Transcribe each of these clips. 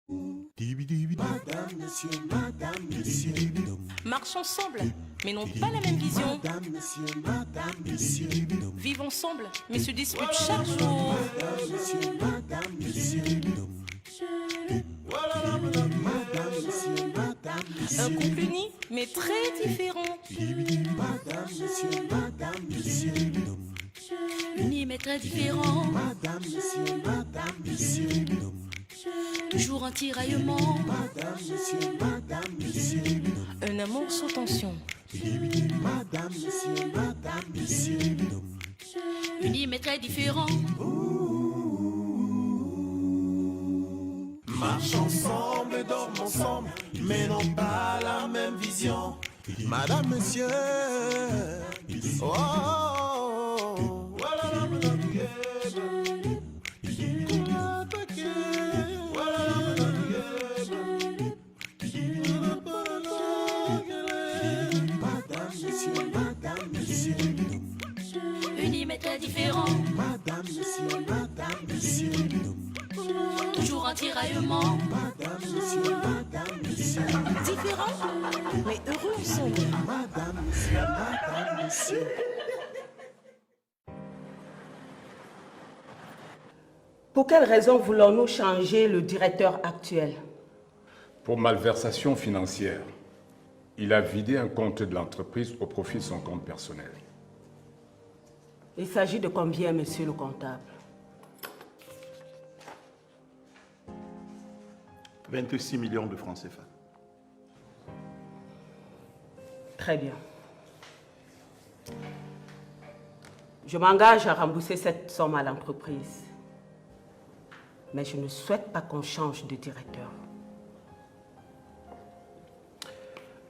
Madame, monsieur, madame, monsieur. Marchent ensemble, mais n'ont pas la même vision. Madame, monsieur, madame, monsieur. Vivent ensemble, mais se disputent chaque jour. Madame, monsieur, madame, monsieur. Madame, monsieur, madame, monsieur. Un couple uni, mais très différent. Madame, monsieur, madame, monsieur. Unis mais très différents, Madame, monsieur, madame, monsieur. toujours en tiraillement. Madame, monsieur, madame, monsieur. Un amour sans tension. Madame, monsieur, madame, monsieur. Unis mais très différents, Marche ensemble et dorment ensemble, mais n'ont pas la même vision. Madame, monsieur. Oh, oh, oh. Voilà, madame, Madame, monsieur, madame, monsieur. unis mais très différents, Madame, monsieur, madame, monsieur. toujours en tiraillement. Madame, monsieur, madame, monsieur. Différents, mais heureux ensemble. Madame, monsieur, madame, monsieur. Pour quelle raison voulons-nous changer le directeur actuel? Pour malversation financière, il a vidé un compte de l'entreprise au profit de son compte personnel. Il s'agit de combien, monsieur le comptable? 26 millions de francs CFA. Très bien. Je m'engage à rembourser cette somme à l'entreprise. Mais je ne souhaite pas qu'on change de directeur.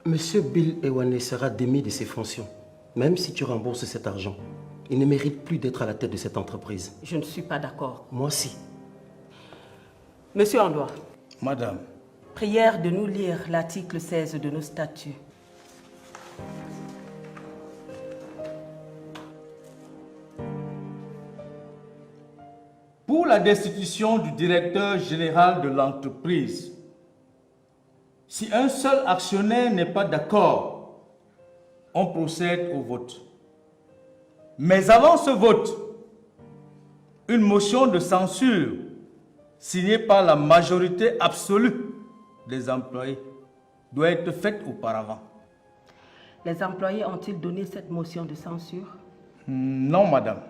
Monsieur Bill Ewane sera démis de ses fonctions, même si tu rembourses cet argent. Il ne mérite plus d'être à la tête de cette entreprise. Je ne suis pas d'accord. Moi si. Monsieur Andois, Madame, prière de nous lire l'article 16 de nos statuts. pour la destitution du directeur général de l'entreprise, si un seul actionnaire n'est pas d'accord, on procède au vote. Mais avant ce vote, une motion de censure signée par la majorité absolue des employés doit être faite auparavant. Les employés ont-ils donné cette motion de censure? Non, madame.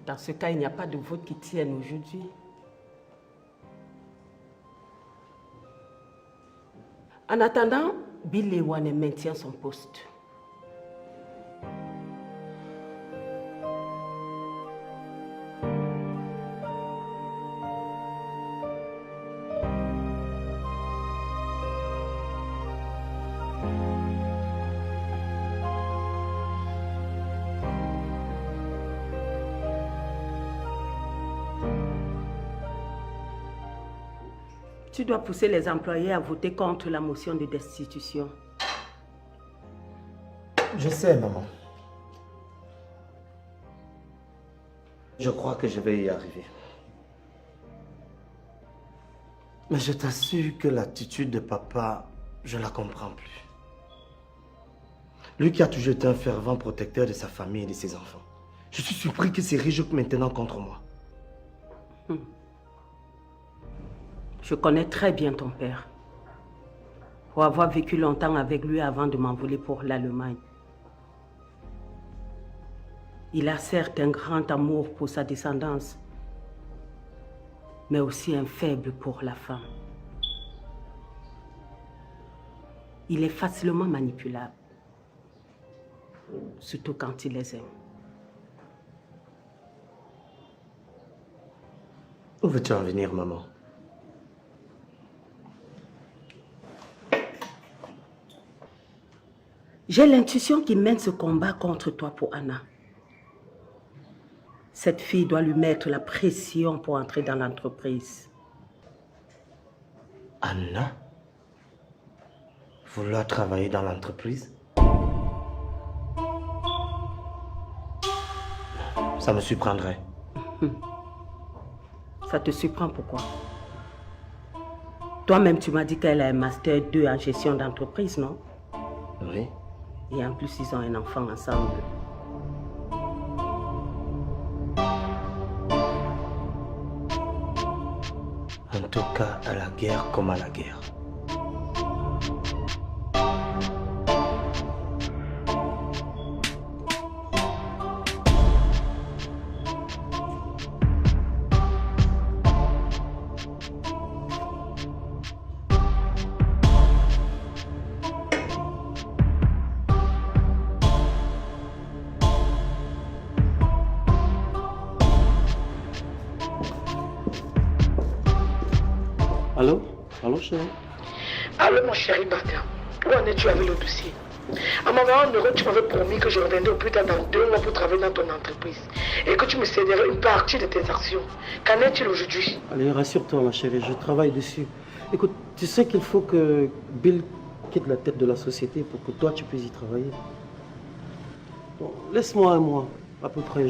Dans ce cas, il n'y a pas de vote qui tienne aujourd'hui. En attendant, Bill Ewane maintient son poste. Tu dois pousser les employés à voter contre la motion de destitution. Je sais, maman. Je crois que je vais y arriver. Mais je t'assure que l'attitude de papa, je ne la comprends plus. Lui qui a toujours été un fervent protecteur de sa famille et de ses enfants. Je suis surpris qu'il se réjouisse maintenant contre moi. Je connais très bien ton père. Pour avoir vécu longtemps avec lui avant de m'envoler pour l'Allemagne. Il a certes un grand amour pour sa descendance, mais aussi un faible pour la femme. Il est facilement manipulable, surtout quand il les aime. Où veux-tu en venir, maman? J'ai l'intuition qu'il mène ce combat contre toi pour Anna. Cette fille doit lui mettre la pression pour entrer dans l'entreprise. Anna? Vouloir travailler dans l'entreprise? Ça me surprendrait. Ça te surprend pourquoi? Toi-même, tu m'as dit qu'elle a un master 2 en gestion d'entreprise, non? Oui. Et en plus, ils ont un enfant ensemble. En tout cas, à la guerre comme à la guerre. Allô? Allô, chérie? Allô, mon chéri Baka. Où en es-tu avec le dossier? À m'envoyant €1, tu m'avais promis que je reviendrais au plus tard dans 2 mois pour travailler dans ton entreprise et que tu me céderais une partie de tes actions. Qu'en est-il aujourd'hui? Allez, rassure-toi, ma chérie, je travaille dessus. Écoute, tu sais qu'il faut que Bill quitte la tête de la société pour que toi, tu puisses y travailler. Bon, laisse-moi un mois, à peu près,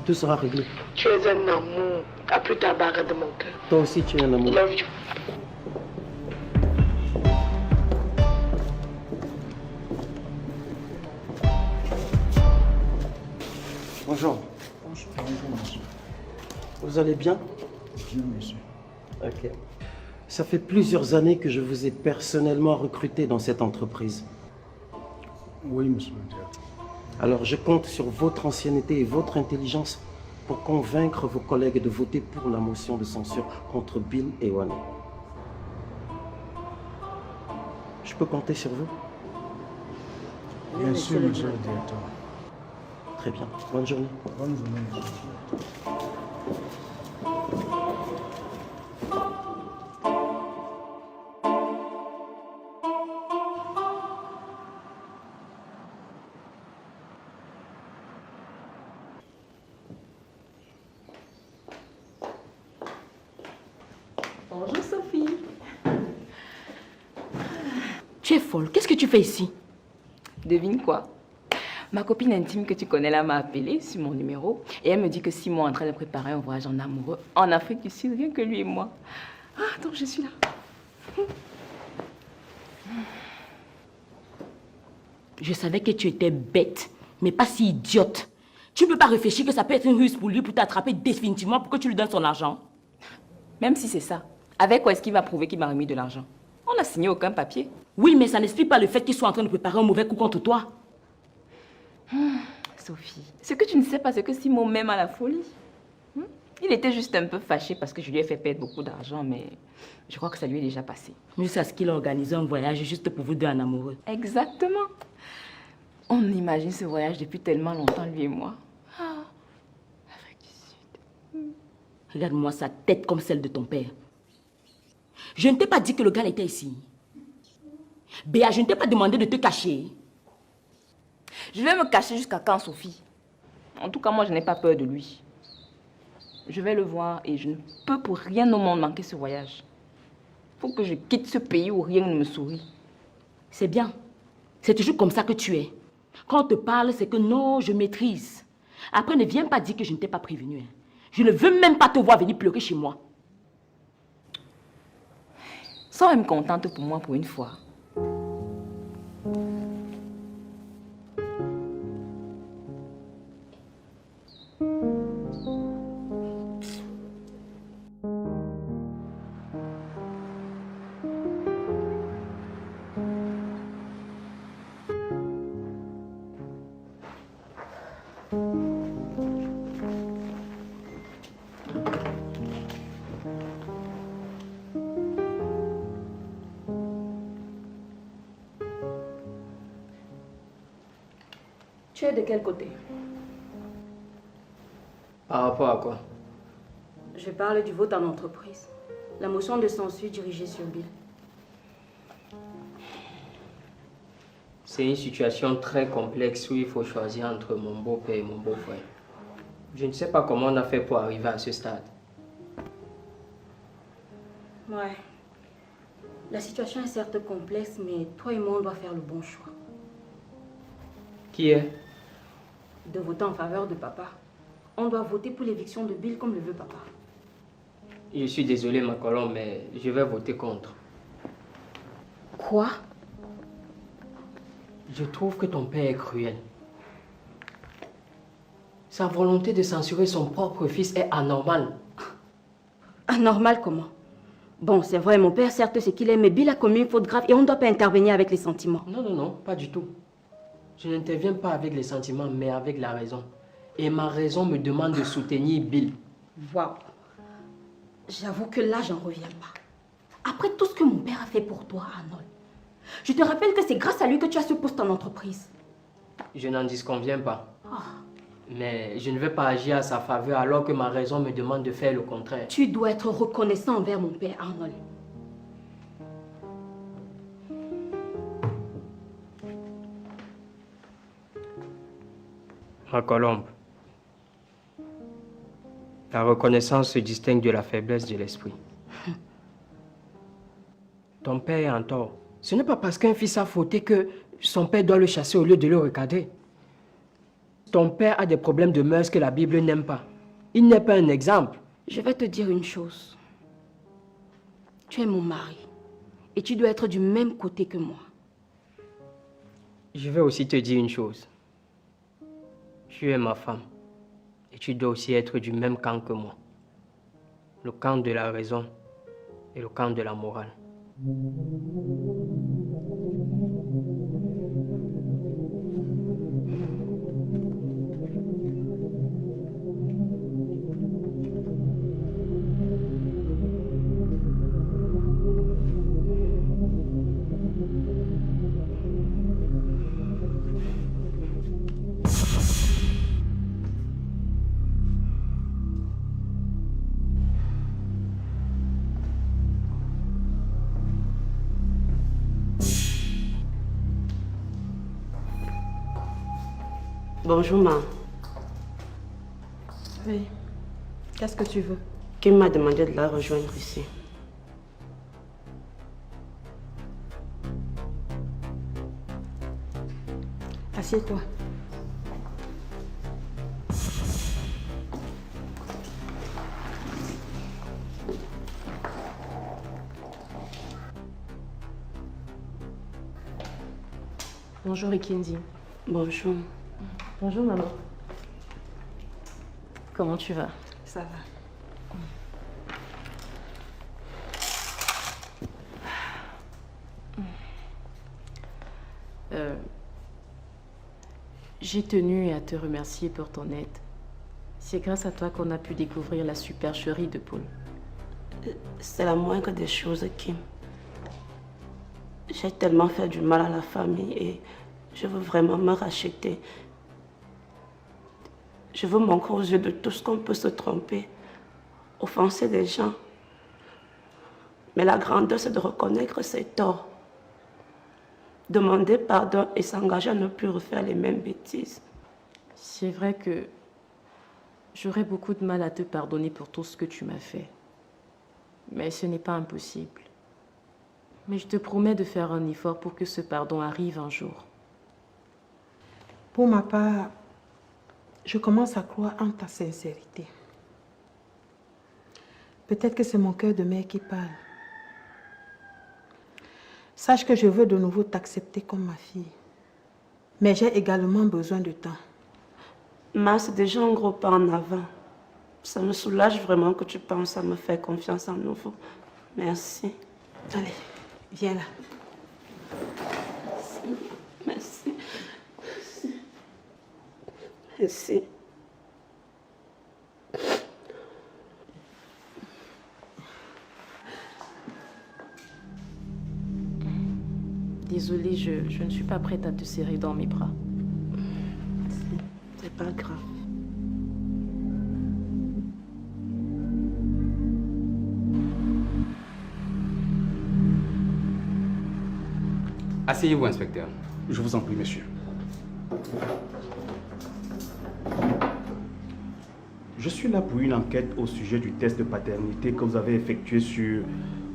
tout sera réglé. Tu es un amour. À plus tard, Baka de mon cœur. Toi aussi, tu es un amour. Love you. Bonjour. Bonjour, monsieur. Vous allez bien? Bien, monsieur. Ok. Ça fait plusieurs années que je vous ai personnellement recruté dans cette entreprise. Oui, monsieur le directeur. Alors je compte sur votre ancienneté et votre intelligence pour convaincre vos collègues de voter pour la motion de censure contre Bill Ewane. Je peux compter sur vous? Bien sûr, monsieur le directeur. Très bien. Bonne journée. Bonne journée, monsieur le directeur. Bonjour Sophie. Tu es folle, qu'est-ce que tu fais ici? Devine quoi? Ma copine intime que tu connais là m'a appelé sur mon numéro et elle me dit que Simon est en train de préparer un voyage en amoureux en Afrique du Sud, rien que lui et moi. Ah, donc je suis là. Je savais que tu étais bête, mais pas si idiote. Tu ne peux pas réfléchir que ça peut être une ruse pour lui pour t'attraper définitivement pour que tu lui donnes son argent. Même si c'est ça, avec quoi est-ce qu'il va prouver qu'il m'a remis de l'argent? On n'a signé aucun papier. Oui, mais ça n'explique pas le fait qu'il soit en train de préparer un mauvais coup contre toi. Sophie, ce que tu ne sais pas, c'est que Simon m'aime à la folie. Il était juste un peu fâché parce que je lui ai fait perdre beaucoup d'argent, mais je crois que ça lui est déjà passé. Jusqu'à ce qu'il a organisé un voyage juste pour vous deux en amoureux. Exactement. On imagine ce voyage depuis tellement longtemps, lui et moi. Ah, l'Afrique du Sud. Regarde-moi sa tête comme celle de ton père. Je ne t'ai pas dit que le gars était ici. Béa, je ne t'ai pas demandé de te cacher. Je vais me cacher jusqu'à quand, Sophie? En tout cas, moi, je n'ai pas peur de lui. Je vais le voir et je ne peux pour rien au monde manquer ce voyage. Il faut que je quitte ce pays où rien ne me sourit. C'est bien. C'est toujours comme ça que tu es. Quand on te parle, c'est que non, je maîtrise. Après, ne viens pas dire que je ne t'ai pas prévenu. Je ne veux même pas te voir venir pleurer chez moi. Sois même contente pour moi pour une fois. Tu es de quel côté? Par rapport à quoi? Je parle du vote en entreprise. La motion de censure dirigée sur Bill. C'est une situation très complexe où il faut choisir entre mon beau-père et mon beau-frère. Je ne sais pas comment on a fait pour arriver à ce stade. Ouais. La situation est certes complexe, mais toi et moi, on doit faire le bon choix. Qui est? De voter en faveur de papa. On doit voter pour l'éviction de Bill comme le veut papa. Je suis désolé, ma colombe, mais je vais voter contre. Quoi? Je trouve que ton père est cruel. Sa volonté de censurer son propre fils est anormale. Anormal comment? Bon, c'est vrai, mon père, certes, c'est qu'il aime, mais Bill a commis une faute grave et on ne doit pas intervenir avec les sentiments. Non, non, non, pas du tout. Je n'interviens pas avec les sentiments, mais avec la raison. Et ma raison me demande de soutenir Bill. Waouh. J'avoue que là, j'en reviens pas. Après tout ce que mon père a fait pour toi, Arnold, je te rappelle que c'est grâce à lui que tu as ce poste en entreprise. Je n'en disconviens pas. Oh. Mais je ne vais pas agir à sa faveur alors que ma raison me demande de faire le contraire. Tu dois être reconnaissant envers mon père, Arnold. Ma colombe, la reconnaissance se distingue de la faiblesse de l'esprit. Ton père est en tort. Ce n'est pas parce qu'un fils a fauté que son père doit le chasser au lieu de le recadrer. Ton père a des problèmes de mœurs que la Bible n'aime pas. Il n'est pas un exemple. Je vais te dire une chose. Tu es mon mari. Et tu dois être du même côté que moi. Je vais aussi te dire une chose. Tu es ma femme. Et tu dois aussi être du même camp que moi. Le camp de la raison et le camp de la morale. Bonjour, ma. Oui. Qu'est-ce que tu veux? Kim m'a demandé de la rejoindre ici. Assieds-toi. Bonjour, Ikindi. Bonjour. Bonjour, maman. Comment tu vas? Ça va. J'ai tenu à te remercier pour ton aide. C'est grâce à toi qu'on a pu découvrir la supercherie de Paul. C'est la moindre des choses, Kim. J'ai tellement fait du mal à la famille et je veux vraiment me racheter. Je veux manquer aux yeux de tous qu'on peut se tromper, offenser des gens. Mais la grandeur, c'est de reconnaître ses torts. Demander pardon et s'engager à ne plus refaire les mêmes bêtises. C'est vrai que j'aurais beaucoup de mal à te pardonner pour tout ce que tu m'as fait. Mais ce n'est pas impossible. Mais je te promets de faire un effort pour que ce pardon arrive un jour. Pour ma part, je commence à croire en ta sincérité. Peut-être que c'est mon cœur de mère qui parle. Sache que je veux de nouveau t'accepter comme ma fille. Mais j'ai également besoin de temps. Ma, c'est déjà un gros pas en avant. Ça me soulage vraiment que tu penses à me faire confiance à nouveau. Merci. Allez, viens là. Merci. Merci. Merci. Désolée, je ne suis pas prête à te serrer dans mes bras. C'est pas grave. Asseyez-vous, inspecteur. Je vous en prie, monsieur. Je suis là pour une enquête au sujet du test de paternité que vous avez effectué sur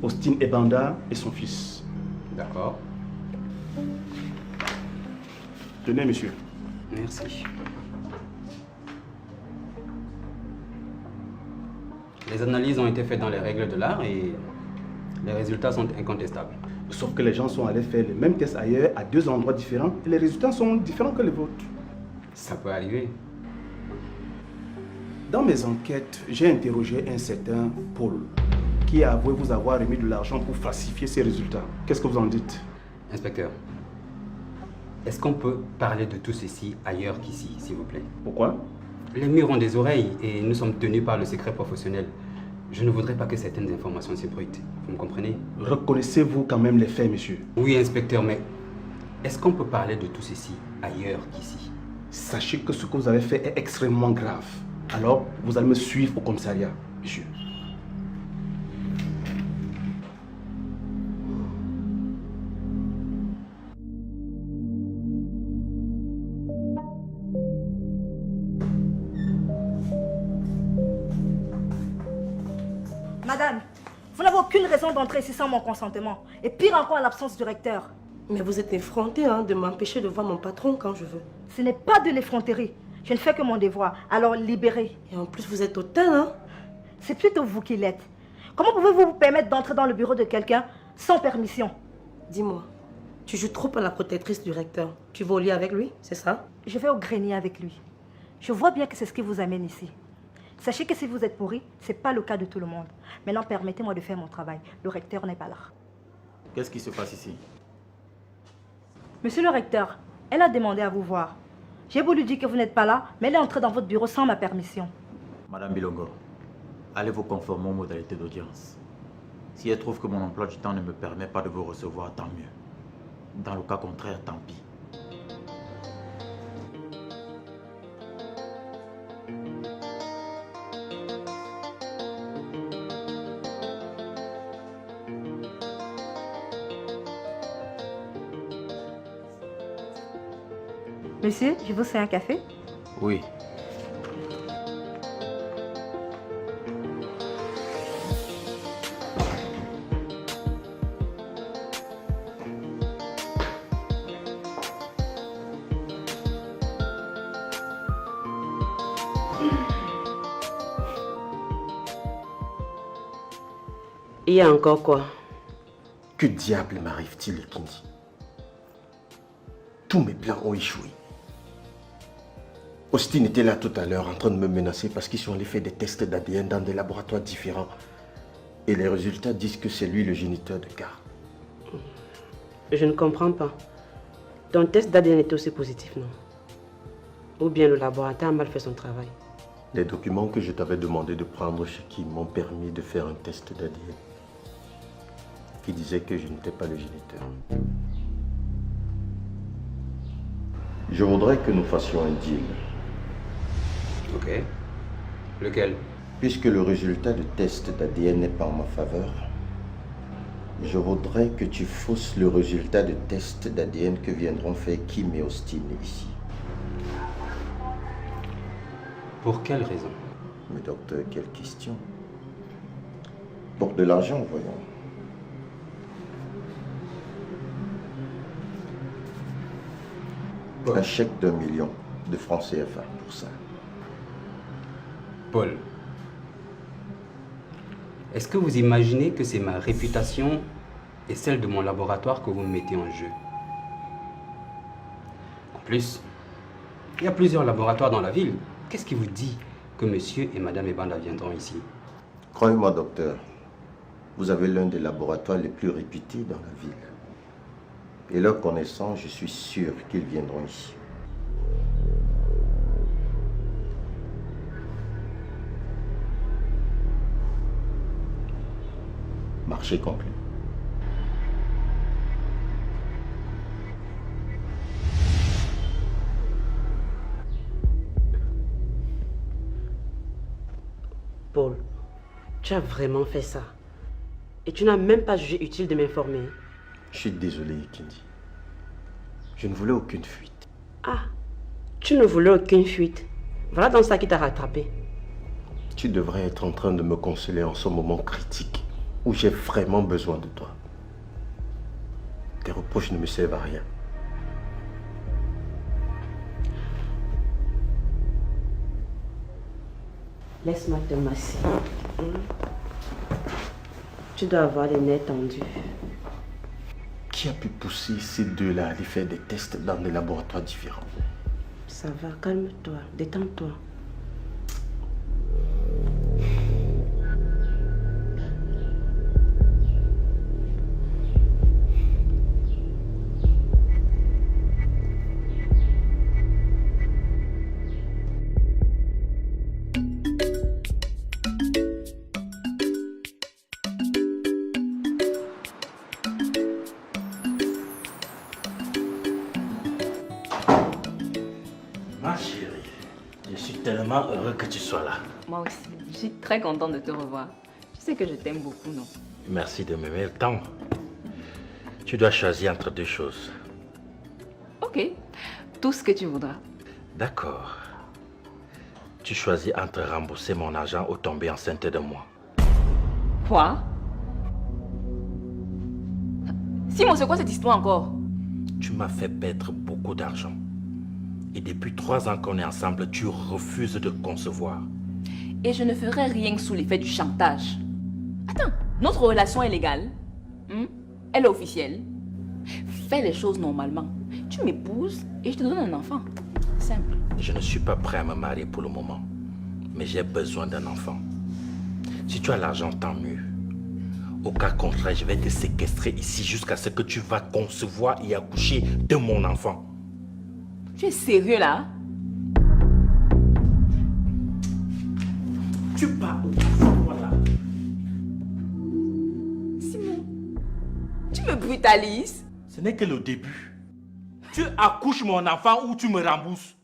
Austin Ebanda et son fils. D'accord. Tenez, monsieur. Merci. Les analyses ont été faites dans les règles de l'art et les résultats sont incontestables. Sauf que les gens sont allés faire les mêmes tests ailleurs, à 2 endroits différents, et les résultats sont différents que les vôtres. Ça peut arriver. Dans mes enquêtes, j'ai interrogé un certain Paul, qui a avoué vous avoir remis de l'argent pour falsifier ses résultats. Qu'est-ce que vous en dites? Inspecteur, est-ce qu'on peut parler de tout ceci ailleurs qu'ici, s'il vous plaît? Pourquoi? Les murs ont des oreilles et nous sommes tenus par le secret professionnel. Je ne voudrais pas que certaines informations s'ébruitent. Vous me comprenez? Reconnaissez-vous quand même les faits, monsieur? Oui, inspecteur, mais est-ce qu'on peut parler de tout ceci ailleurs qu'ici? Sachez que ce que vous avez fait est extrêmement grave. Alors, vous allez me suivre au commissariat, monsieur. Madame, vous n'avez aucune raison d'entrer ici sans mon consentement. Et pire encore, l'absence du recteur. Mais vous êtes effronté de m'empêcher de voir mon patron quand je veux. Ce n'est pas de l'effronterie. Je ne fais que mon devoir. Alors libérez. Et en plus, vous êtes hautain, C'est plutôt vous qui l'êtes. Comment pouvez-vous vous permettre d'entrer dans le bureau de quelqu'un sans permission? Dis-moi, tu joues trop à la protectrice du recteur. Tu vas au lit avec lui, c'est ça? Je vais au grenier avec lui. Je vois bien que c'est ce qui vous amène ici. Sachez que si vous êtes pourri, ce n'est pas le cas de tout le monde. Maintenant, permettez-moi de faire mon travail. Le recteur n'est pas là. Qu'est-ce qui se passe ici? Monsieur le recteur, elle a demandé à vous voir. J'ai voulu dire que vous n'êtes pas là, mais elle est entrée dans votre bureau sans ma permission. Madame Bilongo, allez vous conformer aux modalités d'audience. Si elle trouve que mon emploi du temps ne me permet pas de vous recevoir, tant mieux. Dans le cas contraire, tant pis. Monsieur, je vous sers un café? Oui. Il y a encore quoi? Que diable m'arrive-t-il, Kindi? Tous mes plans ont échoué. Austin était là tout à l'heure en train de me menacer parce qu'ils sont allés faire des tests d'ADN dans des laboratoires différents. Et les résultats disent que c'est lui le géniteur de Car. Je ne comprends pas. Ton test d'ADN était aussi positif, non? Ou bien le laboratoire a mal fait son travail? Les documents que je t'avais demandé de prendre chez qui m'ont permis de faire un test d'ADN qui disait que je n'étais pas le géniteur. Je voudrais que nous fassions un deal. Ok. Lequel? Puisque le résultat de test d'ADN n'est pas en ma faveur, je voudrais que tu fausses le résultat de test d'ADN que viendront faire Kim et Austin ici. Pour quelle raison? Mais docteur, quelle question? Pour de l'argent, voyons. Un chèque d'1 million de francs CFA pour ça. Paul, est-ce que vous imaginez que c'est ma réputation et celle de mon laboratoire que vous mettez en jeu? En plus, il y a plusieurs laboratoires dans la ville. Qu'est-ce qui vous dit que monsieur et madame Ebanda viendront ici? Croyez-moi, docteur, vous avez l'un des laboratoires les plus réputés dans la ville. Et leur connaissant, je suis sûr qu'ils viendront ici. Marché conclu. Paul, tu as vraiment fait ça. Et tu n'as même pas jugé utile de m'informer. Je suis désolé, Kindi. Je ne voulais aucune fuite. Ah, tu ne voulais aucune fuite. Voilà donc ça qui t'a rattrapé. Tu devrais être en train de me consoler en ce moment critique où j'ai vraiment besoin de toi. Tes reproches ne me servent à rien. Laisse-moi te masser. Tu dois avoir les nerfs tendus. Qui a pu pousser ces deux-là à aller faire des tests dans des laboratoires différents? Ça va, calme-toi, détends-toi. Ma chérie, je suis tellement heureux que tu sois là. Moi aussi, je suis très contente de te revoir. Tu sais que je t'aime beaucoup, non? Merci de m'aimer tant. Tu dois choisir entre deux choses. Ok, tout ce que tu voudras. D'accord. Tu choisis entre rembourser mon argent ou tomber enceinte de moi. Quoi? Simon, c'est quoi cette histoire encore? Tu m'as fait perdre beaucoup d'argent. Et depuis 3 ans qu'on est ensemble, tu refuses de concevoir. Et je ne ferai rien sous l'effet du chantage. Attends, notre relation est légale. Elle est officielle. Fais les choses normalement. Tu m'épouses et je te donne un enfant. Simple. Je ne suis pas prêt à me marier pour le moment. Mais j'ai besoin d'un enfant. Si tu as l'argent, tant mieux. Au cas contraire, je vais te séquestrer ici jusqu'à ce que tu vas concevoir et accoucher de mon enfant. Tu es sérieux là? Tu parles. Voilà. Simon, tu me brutalises? Ce n'est que le début. Tu accouches mon enfant ou tu me rembourses.